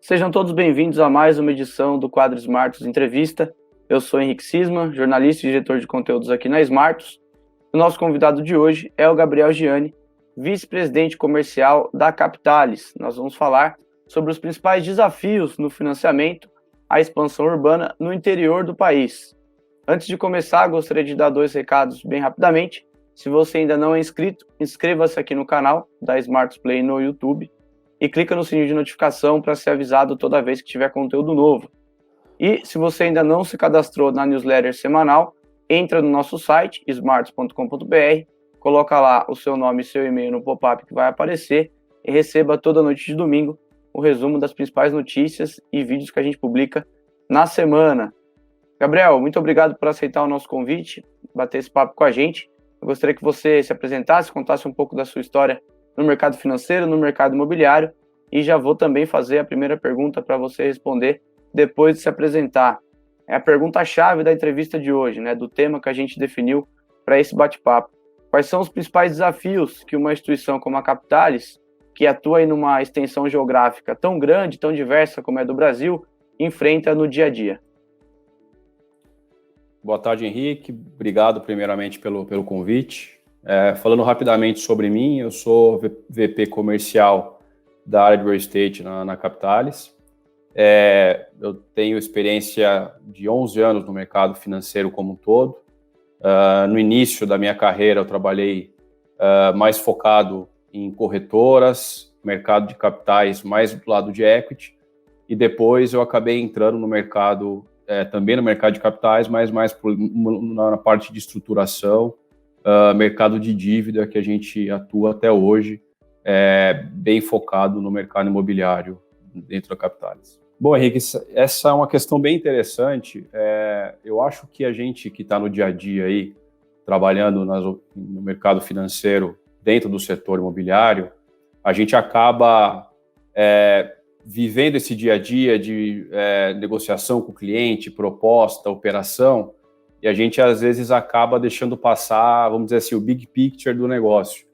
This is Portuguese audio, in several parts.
Sejam todos bem-vindos a mais uma edição do quadro Smartus Entrevista. Eu sou Henrique Sisma, jornalista e diretor de conteúdos aqui na Smartus. O nosso convidado de hoje é o Gabriel Gianni, vice-presidente comercial da Capitalis. Nós vamos falar sobre os principais desafios no financiamento à expansão urbana no interior do país. Antes de começar, gostaria de dar 2 recados bem rapidamente. Se você ainda não é inscrito, inscreva-se aqui no canal da Smartus Play no YouTube e clica no sininho de notificação para ser avisado toda vez que tiver conteúdo novo. E se você ainda não se cadastrou na newsletter semanal, entra no nosso site, smartus.com.br, coloca lá o seu nome e seu e-mail no pop-up que vai aparecer e receba toda noite de domingo o resumo das principais notícias e vídeos que a gente publica na semana. Gabriel, muito obrigado por aceitar o nosso convite, bater esse papo com a gente. Eu gostaria que você se apresentasse, contasse um pouco da sua história no mercado financeiro, no mercado imobiliário, e já vou também fazer a primeira pergunta para você responder depois de se apresentar. É a pergunta-chave da entrevista de hoje, né, do tema que a gente definiu para esse bate-papo. Quais são os principais desafios que uma instituição como a Capitalis, que atua em uma extensão geográfica tão grande, tão diversa como é do Brasil, enfrenta no dia a dia? Boa tarde, Henrique. Obrigado, primeiramente, pelo convite. Falando rapidamente sobre mim, eu sou VP comercial da área de real estate na Capitalis. Eu tenho experiência de 11 anos no mercado financeiro como um todo. No início da minha carreira, eu trabalhei mais focado em corretoras, mercado de capitais, mais do lado de equity, e depois eu acabei entrando no mercado, também no mercado de capitais, mas mais na parte de estruturação, mercado de dívida, que a gente atua até hoje, bem focado no mercado imobiliário dentro da Capitalis. Bom, Henrique, essa é uma questão bem interessante. Eu acho que a gente que está no dia a dia aí, trabalhando no mercado financeiro dentro do setor imobiliário, a gente acaba vivendo esse dia a dia de negociação com o cliente, proposta, operação, e a gente às vezes acaba deixando passar, vamos dizer assim, o big picture do negócio.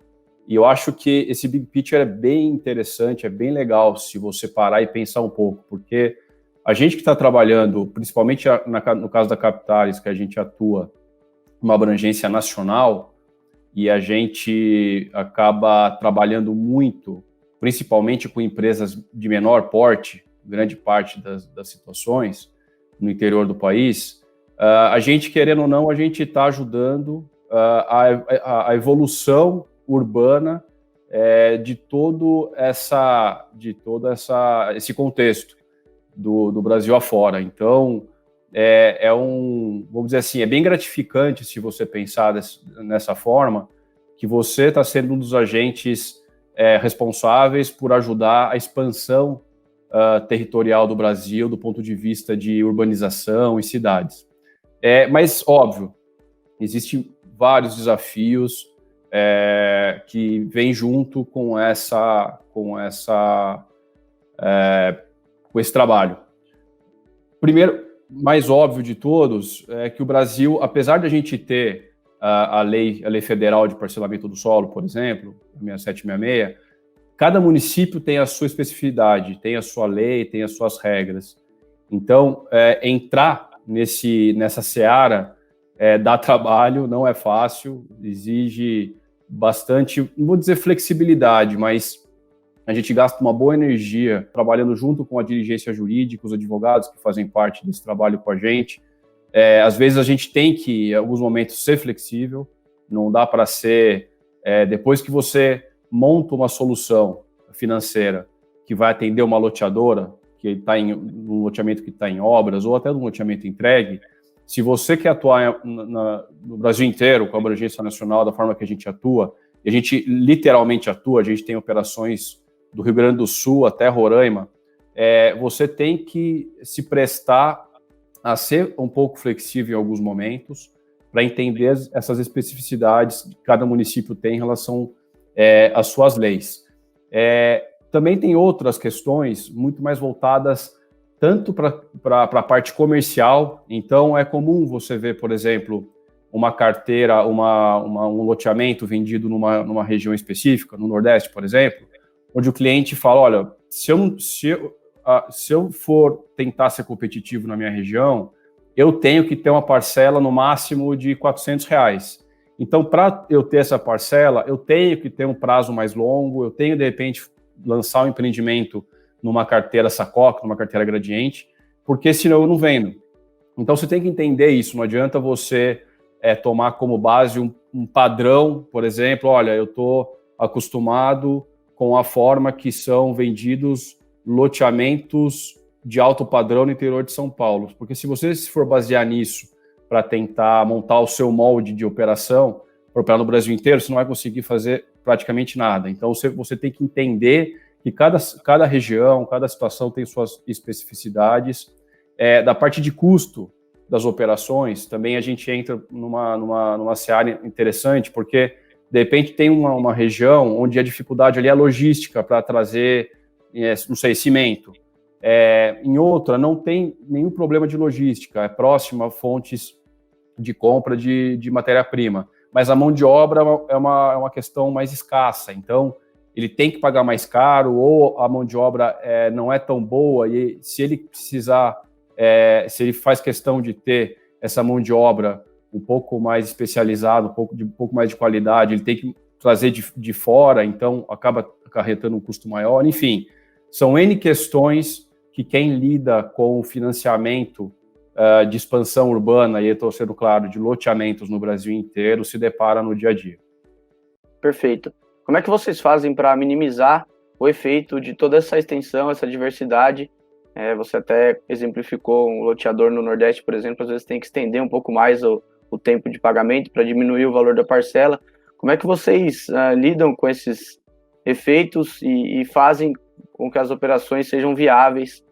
E eu acho que esse big picture é bem interessante, é bem legal se você parar e pensar um pouco, porque a gente que está trabalhando, principalmente no caso da Capitalis, que a gente atua uma abrangência nacional, e a gente acaba trabalhando muito, principalmente com empresas de menor porte, grande parte das situações no interior do país, a gente, querendo ou não, a gente está ajudando a evolução urbana de todo esse contexto do Brasil afora. Então, vamos dizer assim, é bem gratificante se você pensar nessa forma, que você está sendo um dos agentes responsáveis por ajudar a expansão territorial do Brasil do ponto de vista de urbanização e cidades. Mas, óbvio, existem vários desafios que vêm junto com esse trabalho. Primeiro, mais óbvio de todos, é que o Brasil, apesar de a gente ter a lei federal de parcelamento do solo, por exemplo, 6766, cada município tem a sua especificidade, tem a sua lei, tem as suas regras. Então, entrar nessa seara dá trabalho, não é fácil, exige bastante, não vou dizer flexibilidade, mas a gente gasta uma boa energia trabalhando junto com a diligência jurídica, os advogados que fazem parte desse trabalho com a gente. Às vezes a gente tem que, em alguns momentos, ser flexível, não dá para ser... depois que você monta uma solução financeira que vai atender uma loteadora, que está um loteamento que está em obras, ou até um loteamento entregue, se você quer atuar no Brasil inteiro, com a abrangência nacional, da forma que a gente atua, e a gente literalmente atua, a gente tem operações do Rio Grande do Sul até Roraima, você tem que se prestar a ser um pouco flexível em alguns momentos, para entender essas especificidades que cada município tem em relação às suas leis. Também tem outras questões muito mais voltadas tanto para a parte comercial. Então, é comum você ver, por exemplo, uma carteira, um loteamento vendido numa região específica, no Nordeste, por exemplo, onde o cliente fala, olha, se eu for tentar ser competitivo na minha região, eu tenho que ter uma parcela no máximo de R$ 400. Então, para eu ter essa parcela, eu tenho que ter um prazo mais longo, eu tenho, de repente, lançar um empreendimento numa carteira Sacoc, numa carteira Gradiente, porque senão eu não vendo. Então, você tem que entender isso, não adianta você tomar como base um padrão, por exemplo, olha, eu estou acostumado com a forma que são vendidos loteamentos de alto padrão no interior de São Paulo. Porque se você for basear nisso para tentar montar o seu molde de operação, para operar no Brasil inteiro, você não vai conseguir fazer praticamente nada. Então, você tem que entender que cada região, cada situação tem suas especificidades. Da parte de custo das operações, também a gente entra numa seara interessante, porque, de repente, tem uma região onde a dificuldade ali é logística para trazer, não sei, cimento. Em outra, não tem nenhum problema de logística, é próxima a fontes de compra de matéria-prima. Mas a mão de obra é uma questão mais escassa, então ele tem que pagar mais caro, ou a mão de obra não é tão boa, e se ele precisar, se ele faz questão de ter essa mão de obra um pouco mais especializada, um pouco mais de qualidade, ele tem que trazer de fora, então acaba acarretando um custo maior. Enfim, são N questões que quem lida com o financiamento de expansão urbana, e eu estou sendo claro, de loteamentos no Brasil inteiro, se depara no dia a dia. Perfeito. Como é que vocês fazem para minimizar o efeito de toda essa extensão, essa diversidade? Você até exemplificou um loteador no Nordeste, por exemplo, às vezes tem que estender um pouco mais o tempo de pagamento para diminuir o valor da parcela. Como é que vocês lidam com esses efeitos e fazem com que as operações sejam viáveis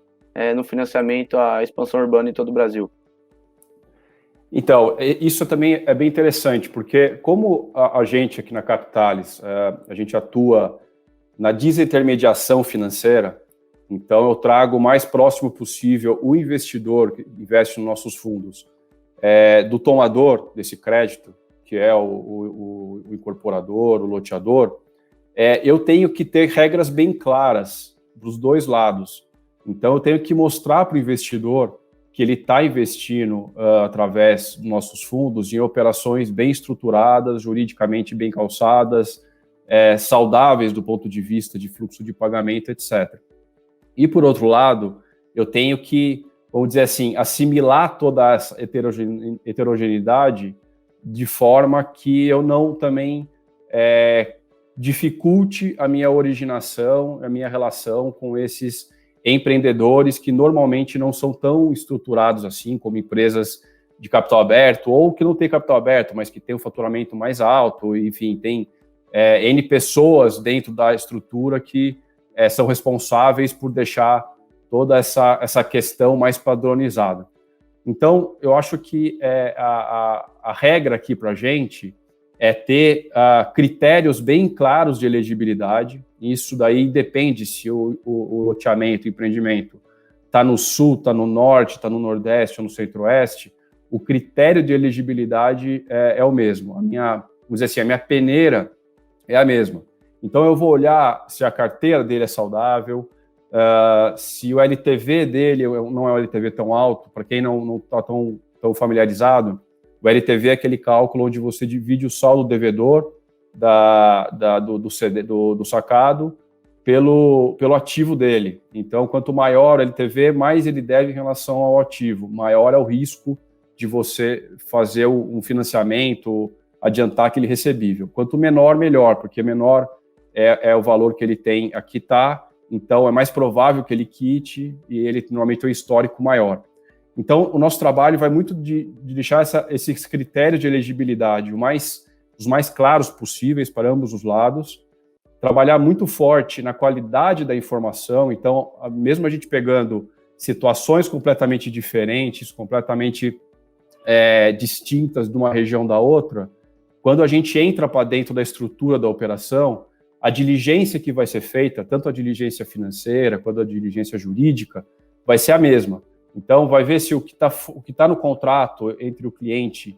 no financiamento à expansão urbana em todo o Brasil? Então, isso também é bem interessante, porque como a gente aqui na Capitalis, a gente atua na desintermediação financeira, então eu trago o mais próximo possível o investidor que investe nos nossos fundos, do tomador desse crédito, que é o incorporador, o loteador, eu tenho que ter regras bem claras dos dois lados. Então, eu tenho que mostrar para o investidor que ele está investindo através dos nossos fundos em operações bem estruturadas, juridicamente bem calçadas, saudáveis do ponto de vista de fluxo de pagamento, etc. E, por outro lado, eu tenho que, vamos dizer assim, assimilar toda essa heterogeneidade de forma que eu não também dificulte a minha originação, a minha relação com esses empreendedores que normalmente não são tão estruturados assim, como empresas de capital aberto, ou que não tem capital aberto, mas que tem um faturamento mais alto, enfim, tem N pessoas dentro da estrutura que são responsáveis por deixar toda essa questão mais padronizada. Então, eu acho que a regra aqui para a gente é ter critérios bem claros de elegibilidade. Isso daí depende se o loteamento, o empreendimento está no sul, está no norte, está no nordeste ou no centro-oeste. O critério de elegibilidade é o mesmo. Vamos dizer assim, a minha peneira é a mesma. Então eu vou olhar se a carteira dele é saudável, se o LTV dele não é um LTV tão alto. Para quem não está tão familiarizado, o LTV é aquele cálculo onde você divide o saldo devedor do sacado pelo ativo dele. Então, quanto maior o LTV, mais ele deve em relação ao ativo. Maior é o risco de você fazer um financiamento, adiantar aquele recebível. Quanto menor, melhor, porque menor é o valor que ele tem a quitar, então é mais provável que ele quite e ele normalmente tem um histórico maior. Então, o nosso trabalho vai muito de deixar esses critérios de elegibilidade os mais claros possíveis para ambos os lados, trabalhar muito forte na qualidade da informação. Então, mesmo a gente pegando situações completamente diferentes, completamente distintas de uma região da outra, quando a gente entra para dentro da estrutura da operação, a diligência que vai ser feita, tanto a diligência financeira quanto a diligência jurídica, vai ser a mesma. Então, vai ver se o que tá no contrato entre o cliente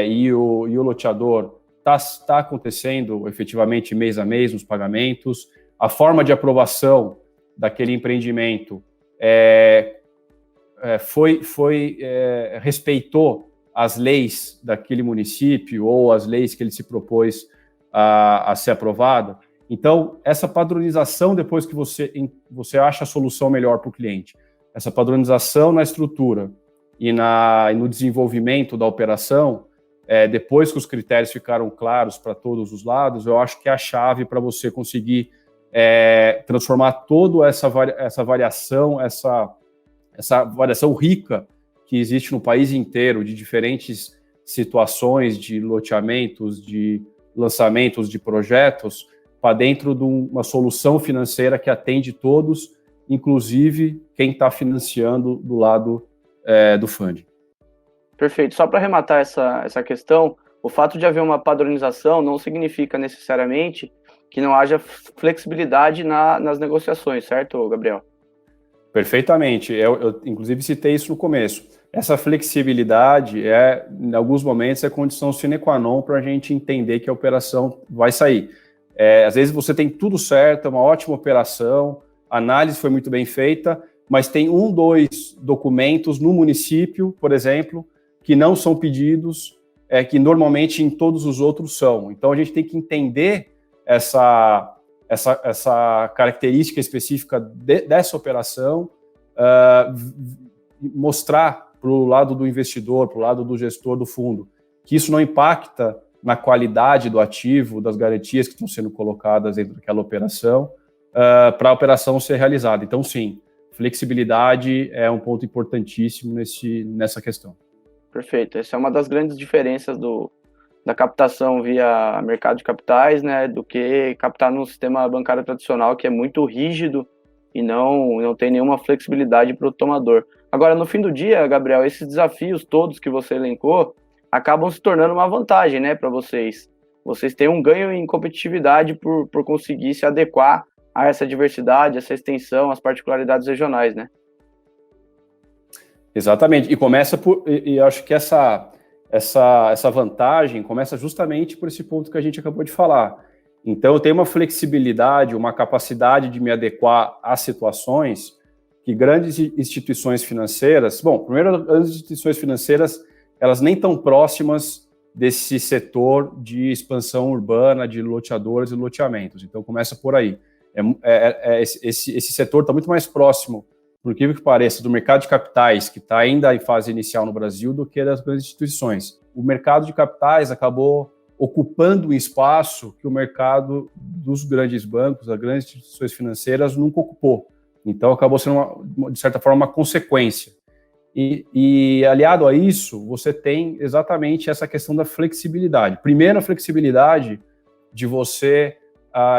e o loteador está acontecendo efetivamente mês a mês nos pagamentos, a forma de aprovação daquele empreendimento respeitou as leis daquele município ou as leis que ele se propôs a ser aprovada. Então, essa padronização, depois que você acha a solução melhor para o cliente, essa padronização na estrutura e no desenvolvimento da operação, depois que os critérios ficaram claros para todos os lados, eu acho que é a chave para você conseguir transformar toda essa variação, essa variação rica que existe no país inteiro, de diferentes situações de loteamentos, de lançamentos de projetos, para dentro de uma solução financeira que atende todos, inclusive quem está financiando do lado do funding. Perfeito. Só para arrematar essa questão, o fato de haver uma padronização não significa necessariamente que não haja flexibilidade nas negociações, certo, Gabriel? Perfeitamente. Eu inclusive, citei isso no começo. Essa flexibilidade, em alguns momentos, é condição sine qua non para a gente entender que a operação vai sair. Às vezes você tem tudo certo, é uma ótima operação, a análise foi muito bem feita, mas tem 2 documentos no município, por exemplo, que não são pedidos, que normalmente em todos os outros são. Então, a gente tem que entender essa característica específica dessa operação, mostrar para o lado do investidor, para o lado do gestor do fundo, que isso não impacta na qualidade do ativo, das garantias que estão sendo colocadas dentro daquela operação, para a operação ser realizada. Então, sim, flexibilidade é um ponto importantíssimo nessa questão. Perfeito. Essa é uma das grandes diferenças da captação via mercado de capitais, né, do que captar no sistema bancário tradicional, que é muito rígido e não tem nenhuma flexibilidade para o tomador. Agora, no fim do dia, Gabriel, esses desafios todos que você elencou acabam se tornando uma vantagem, né, para vocês. Vocês têm um ganho em competitividade por conseguir se adequar a essa diversidade, essa extensão, as particularidades regionais, né? Exatamente. E acho que essa vantagem começa justamente por esse ponto que a gente acabou de falar. Então, eu tenho uma flexibilidade, uma capacidade de me adequar às situações que grandes instituições financeiras... Bom, primeiro, as instituições financeiras, elas nem tão próximas desse setor de expansão urbana, de loteadores e loteamentos. Então, começa por aí. Esse setor está muito mais próximo, por incrível que pareça, do mercado de capitais, que está ainda em fase inicial no Brasil, do que das grandes instituições. O mercado de capitais acabou ocupando um espaço que o mercado dos grandes bancos, das grandes instituições financeiras, nunca ocupou. Então, acabou sendo, de certa forma, uma consequência. E aliado a isso, você tem exatamente essa questão da flexibilidade. Primeiro, a flexibilidade de você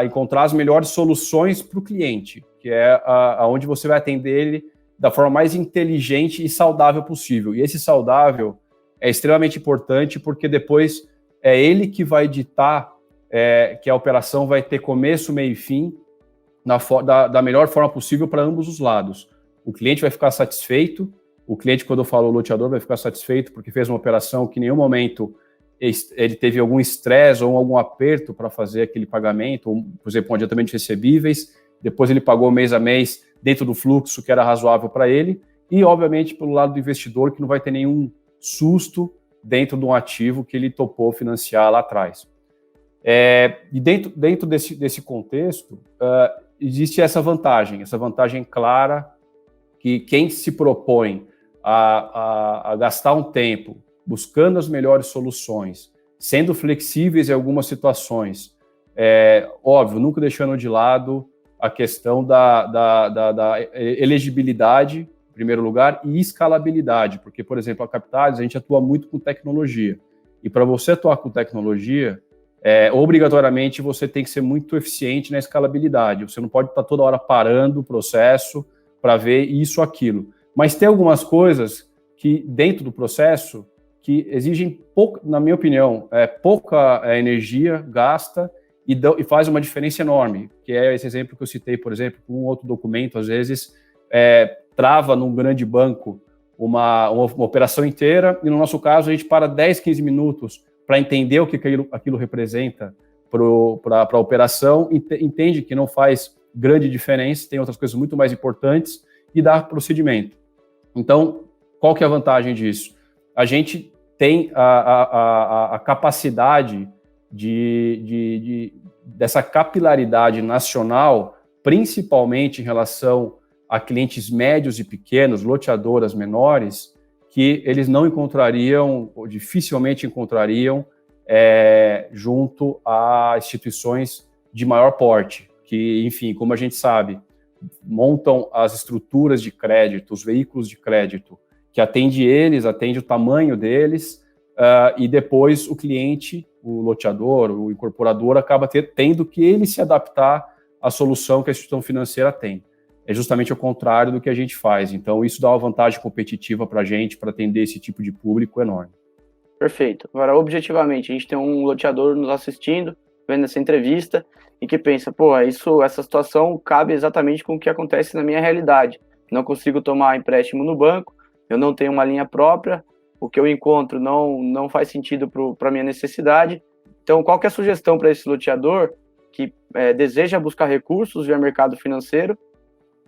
encontrar as melhores soluções para o cliente, que é aonde você vai atender ele da forma mais inteligente e saudável possível. E esse saudável é extremamente importante, porque depois é ele que vai ditar que a operação vai ter começo, meio e fim da melhor forma possível para ambos os lados. O cliente vai ficar satisfeito, o cliente, quando eu falo loteador, vai ficar satisfeito porque fez uma operação que em nenhum momento ele teve algum estresse ou algum aperto para fazer aquele pagamento, ou, por exemplo, um adiantamento de recebíveis, depois ele pagou mês a mês dentro do fluxo que era razoável para ele, e, obviamente, pelo lado do investidor, que não vai ter nenhum susto dentro de um ativo que ele topou financiar lá atrás. E dentro desse contexto, existe essa vantagem clara, que quem se propõe a gastar um tempo buscando as melhores soluções, sendo flexíveis em algumas situações, óbvio, nunca deixando de lado a questão da elegibilidade, em primeiro lugar, e escalabilidade, porque, por exemplo, a Capitais, a gente atua muito com tecnologia, e para você atuar com tecnologia, obrigatoriamente você tem que ser muito eficiente na escalabilidade, você não pode estar toda hora parando o processo para ver isso ou aquilo, mas tem algumas coisas que, dentro do processo, que exigem, na minha opinião, pouca energia gasta e faz uma diferença enorme, que é esse exemplo que eu citei, por exemplo, com um outro documento, às vezes, trava num grande banco uma operação inteira, e no nosso caso a gente para 10, 15 minutos para entender o que aquilo representa para a operação, entende que não faz grande diferença, tem outras coisas muito mais importantes e dá procedimento. Então, qual que é a vantagem disso? A gente tem a capacidade dessa capilaridade nacional, principalmente em relação a clientes médios e pequenos, loteadoras menores, que eles não encontrariam, ou dificilmente encontrariam, junto a instituições de maior porte, que, enfim, como a gente sabe, montam as estruturas de crédito, os veículos de crédito, que atende o tamanho deles, e depois o cliente, o loteador, o incorporador, acaba tendo que ele se adaptar à solução que a instituição financeira tem. É justamente o contrário do que a gente faz. Então, isso dá uma vantagem competitiva para a gente, para atender esse tipo de público enorme. Perfeito. Agora, objetivamente, a gente tem um loteador nos assistindo, vendo essa entrevista, e que pensa, essa situação cabe exatamente com o que acontece na minha realidade. Não consigo tomar empréstimo no banco, eu não tenho uma linha própria, o que eu encontro não faz sentido para a minha necessidade. Então, qual que é a sugestão para esse loteador que deseja buscar recursos via mercado financeiro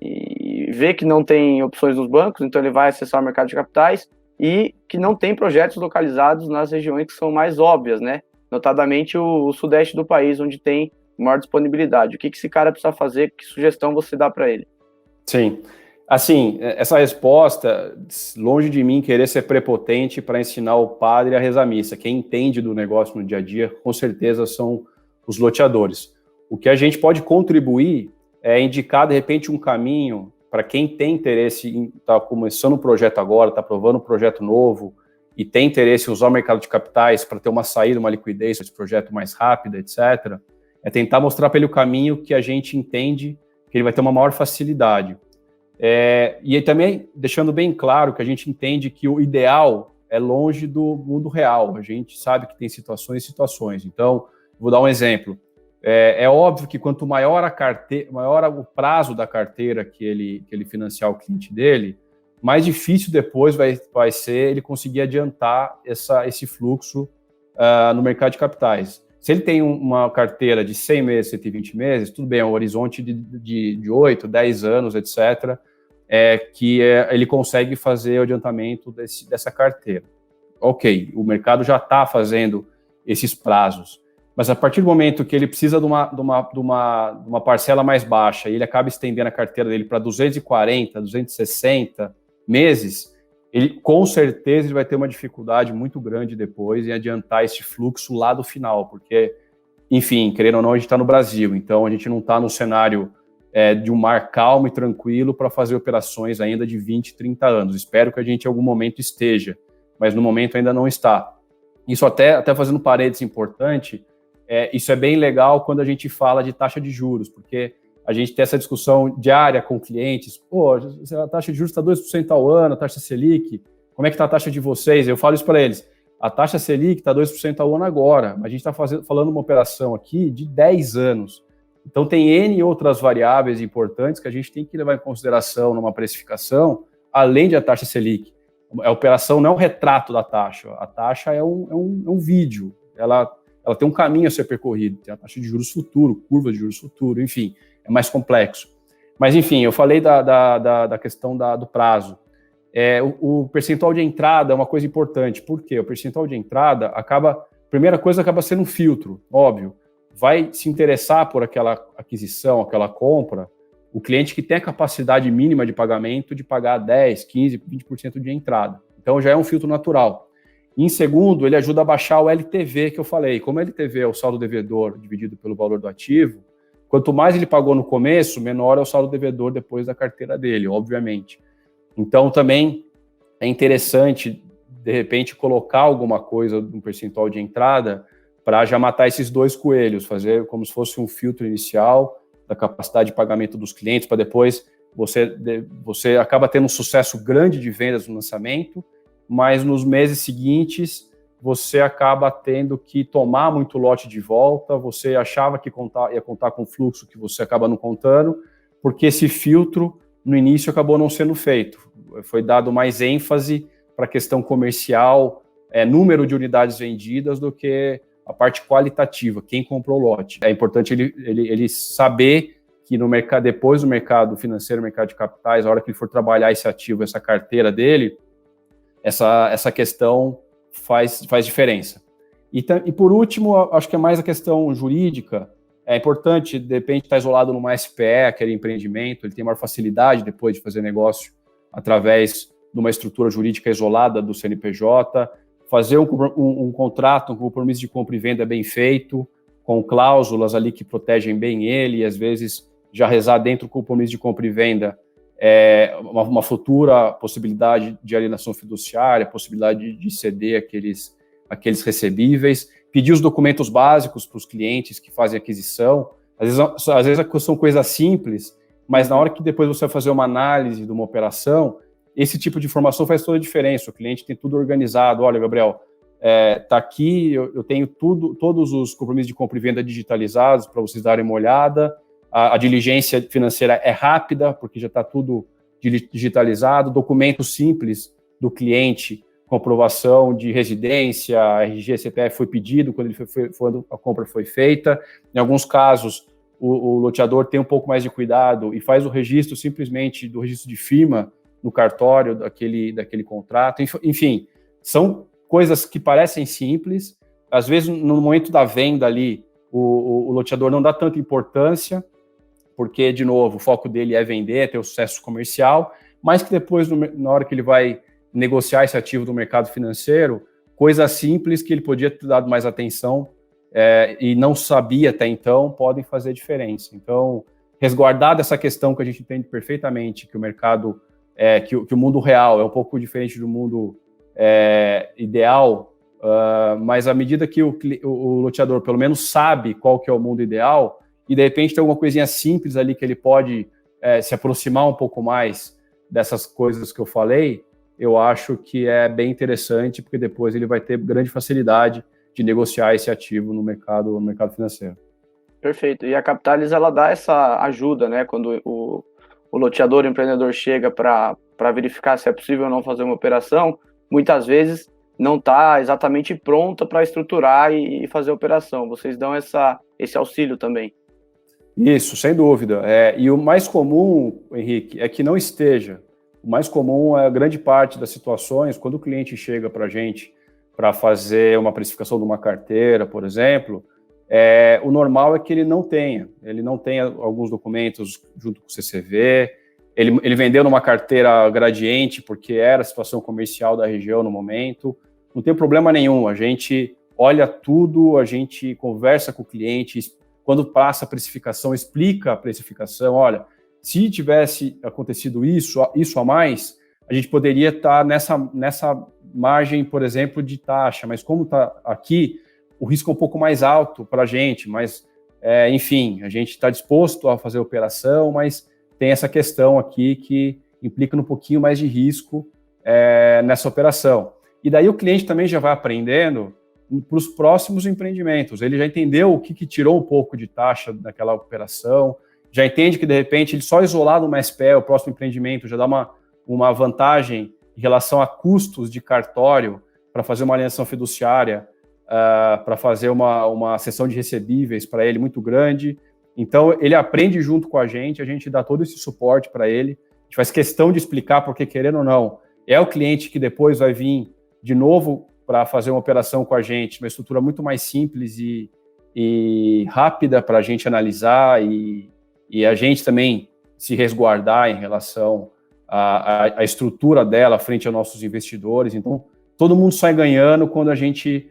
e vê que não tem opções nos bancos, então ele vai acessar o mercado de capitais e que não tem projetos localizados nas regiões que são mais óbvias, né? Notadamente o sudeste do país, onde tem maior disponibilidade. O que esse cara precisa fazer? Que sugestão você dá para ele? Sim. Assim, essa resposta, longe de mim querer ser prepotente para ensinar o padre a rezar a missa. Quem entende do negócio no dia a dia, com certeza, são os loteadores. O que a gente pode contribuir é indicar, de repente, um caminho para quem tem interesse em estar começando um projeto agora, está provando um projeto novo e tem interesse em usar o mercado de capitais para ter uma saída, uma liquidez desse projeto mais rápida, etc., é tentar mostrar para ele o caminho que a gente entende que ele vai ter uma maior facilidade. E também deixando bem claro que a gente entende que o ideal é longe do mundo real. A gente sabe que tem situações e situações. Então, vou dar um exemplo. É óbvio que quanto maior a carteira, maior o prazo da carteira que ele financiar o cliente dele, mais difícil depois vai ser ele conseguir adiantar esse fluxo no mercado de capitais. Se ele tem uma carteira de 100 meses, 120 meses, tudo bem, é um horizonte de 8, 10 anos, etc., ele consegue fazer o adiantamento dessa carteira. Ok, o mercado já está fazendo esses prazos. Mas a partir do momento que ele precisa de uma parcela mais baixa e ele acaba estendendo a carteira dele para 240, 260 meses, com certeza ele vai ter uma dificuldade muito grande depois em adiantar esse fluxo lá do final, porque, enfim, querendo ou não, a gente está no Brasil, então a gente não está no cenário de um mar calmo e tranquilo para fazer operações ainda de 20, 30 anos. Espero que a gente em algum momento esteja, mas no momento ainda não está. Isso até fazendo parênteses importante, isso é bem legal quando a gente fala de taxa de juros, porque a gente tem essa discussão diária com clientes, a taxa de juros está 2% ao ano, a taxa Selic, como é que está a taxa de vocês? Eu falo isso para eles, a taxa Selic está 2% ao ano agora, mas a gente está falando uma operação aqui de 10 anos. Então tem N outras variáveis importantes que a gente tem que levar em consideração numa precificação, além de a taxa Selic. A operação não é um retrato da taxa, a taxa é um vídeo, ela tem um caminho a ser percorrido, tem a taxa de juros futuro, curva de juros futuro, enfim, é mais complexo. Mas, enfim, eu falei da questão do prazo. O percentual de entrada é uma coisa importante. Por quê? O percentual de entrada primeira coisa, acaba sendo um filtro, óbvio. Vai se interessar por aquela aquisição, aquela compra, o cliente que tem a capacidade mínima de pagamento de pagar 10, 15, 20% de entrada. Então, já é um filtro natural. Em segundo, ele ajuda a baixar o LTV que eu falei. Como o LTV é o saldo devedor dividido pelo valor do ativo, quanto mais ele pagou no começo, menor é o saldo devedor depois da carteira dele, obviamente. Então, também é interessante, de repente, colocar alguma coisa no percentual de entrada para já matar esses dois coelhos, fazer como se fosse um filtro inicial da capacidade de pagamento dos clientes, para depois você acaba tendo um sucesso grande de vendas no lançamento, mas nos meses seguintes você acaba tendo que tomar muito lote de volta, você achava que ia contar com fluxo que você acaba não contando, porque esse filtro no início acabou não sendo feito. Foi dado mais ênfase para a questão comercial, número de unidades vendidas, do que a parte qualitativa, quem comprou o lote. É importante ele saber que no mercado, depois do mercado financeiro, mercado de capitais, a hora que ele for trabalhar esse ativo, essa carteira dele, essa questão faz diferença. E por último, acho que é mais a questão jurídica. É importante, de repente, estar isolado numa SPE, aquele empreendimento, ele tem maior facilidade depois de fazer negócio através de uma estrutura jurídica isolada do CNPJ, fazer um contrato, um compromisso de compra e venda bem feito, com cláusulas ali que protegem bem ele, e às vezes já rezar dentro do compromisso de compra e venda uma futura possibilidade de alienação fiduciária, possibilidade de ceder aqueles recebíveis, pedir os documentos básicos para os clientes que fazem aquisição. Às vezes são coisas simples, mas na hora que depois você vai fazer uma análise de uma operação, esse tipo de informação faz toda a diferença. O cliente tem tudo organizado. Olha, Gabriel, tá aqui, eu tenho todos os compromissos de compra e venda digitalizados para vocês darem uma olhada. A diligência financeira é rápida, porque já está tudo digitalizado. Documento simples do cliente, comprovação de residência, RG, CPF foi pedido quando a compra foi feita. Em alguns casos, o loteador tem um pouco mais de cuidado e faz o registro simplesmente do registro de firma no cartório daquele contrato. Enfim, são coisas que parecem simples. Às vezes, no momento da venda ali, o loteador não dá tanta importância, porque, de novo, o foco dele é vender, ter o sucesso comercial, mas que depois, na hora que ele vai negociar esse ativo do mercado financeiro, coisas simples que ele podia ter dado mais atenção e não sabia até então, podem fazer diferença. Então, resguardar dessa questão que a gente entende perfeitamente, que o mercado, que o mundo real é um pouco diferente do mundo ideal, mas à medida que o loteador pelo menos sabe qual que é o mundo ideal, e de repente tem alguma coisinha simples ali que ele pode se aproximar um pouco mais dessas coisas que eu falei, eu acho que é bem interessante, porque depois ele vai ter grande facilidade de negociar esse ativo no mercado financeiro. Perfeito. E a Capitalis, ela dá essa ajuda, né? Quando o loteador, o empreendedor chega para verificar se é possível ou não fazer uma operação, muitas vezes não está exatamente pronta para estruturar e fazer a operação. Vocês dão esse auxílio também. Isso, sem dúvida. E o mais comum, Henrique, é que não esteja. O mais comum é a grande parte das situações, quando o cliente chega para a gente para fazer uma precificação de uma carteira, por exemplo, o normal é que ele não tenha alguns documentos junto com o CCV, ele vendeu numa carteira gradiente porque era a situação comercial da região no momento, não tem problema nenhum, a gente olha tudo, a gente conversa com o cliente, quando passa a precificação, explica a precificação, olha, se tivesse acontecido isso a mais, a gente poderia estar nessa margem, por exemplo, de taxa, mas como está aqui, o risco é um pouco mais alto para a gente, mas, enfim, a gente está disposto a fazer a operação, mas tem essa questão aqui que implica um pouquinho mais de risco nessa operação. E daí o cliente também já vai aprendendo para os próximos empreendimentos. Ele já entendeu o que tirou um pouco de taxa naquela operação, já entende que, de repente, ele só isolado uma SPE, o próximo empreendimento, já dá uma vantagem em relação a custos de cartório para fazer uma alienação fiduciária, para fazer uma cessão de recebíveis para ele muito grande. Então, ele aprende junto com a gente dá todo esse suporte para ele, a gente faz questão de explicar, porque, querendo ou não, é o cliente que depois vai vir de novo para fazer uma operação com a gente, uma estrutura muito mais simples e rápida para a gente analisar e a gente também se resguardar em relação à estrutura dela frente aos nossos investidores. Então, todo mundo sai ganhando quando a gente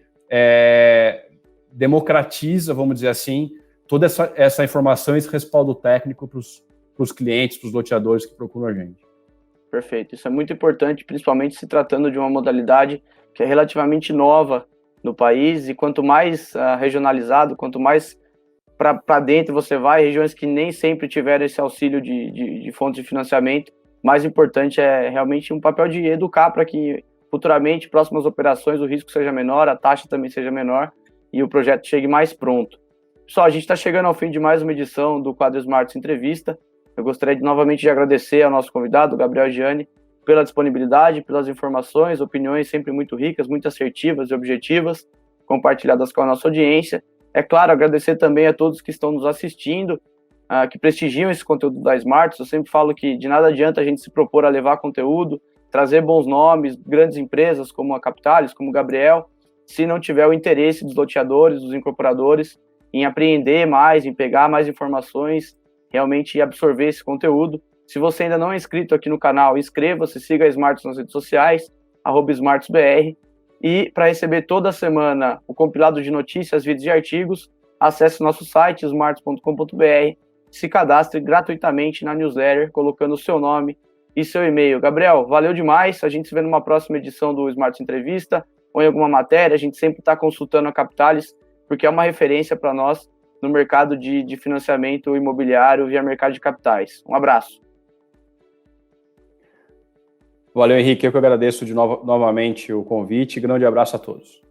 democratiza, vamos dizer assim, toda essa informação e esse respaldo técnico para os clientes, para os loteadores que procuram a gente. Perfeito. Isso é muito importante, principalmente se tratando de uma modalidade que é relativamente nova no país, e quanto mais regionalizado, quanto mais para dentro você vai, regiões que nem sempre tiveram esse auxílio de fontes de financiamento, mais importante é realmente um papel de educar para que futuramente, próximas operações, o risco seja menor, a taxa também seja menor e o projeto chegue mais pronto. Pessoal, a gente está chegando ao fim de mais uma edição do Quadro Smarts Entrevista. Eu gostaria novamente de agradecer ao nosso convidado, Gabriel Gianni, pela disponibilidade, pelas informações, opiniões sempre muito ricas, muito assertivas e objetivas, compartilhadas com a nossa audiência. É claro, agradecer também a todos que estão nos assistindo que prestigiam esse conteúdo da Smarts. Eu sempre falo que de nada adianta a gente se propor a levar conteúdo, trazer bons nomes, grandes empresas como a Capitalis, como o Gabriel, se não tiver o interesse dos loteadores, dos incorporadores, em apreender mais, em pegar mais informações, realmente absorver esse conteúdo. Se você ainda não é inscrito aqui no canal, inscreva-se, siga a Smarts nas redes sociais, @SmartsBR, e para receber toda semana o compilado de notícias, vídeos e artigos, acesse nosso site, smarts.com.br, se cadastre gratuitamente na newsletter, colocando o seu nome e seu e-mail. Gabriel, valeu demais, a gente se vê numa próxima edição do Smarts Entrevista, ou em alguma matéria, a gente sempre está consultando a Capitalis, porque é uma referência para nós no mercado de financiamento imobiliário via mercado de capitais. Um abraço. Valeu, Henrique, eu que agradeço novamente o convite. Grande abraço a todos.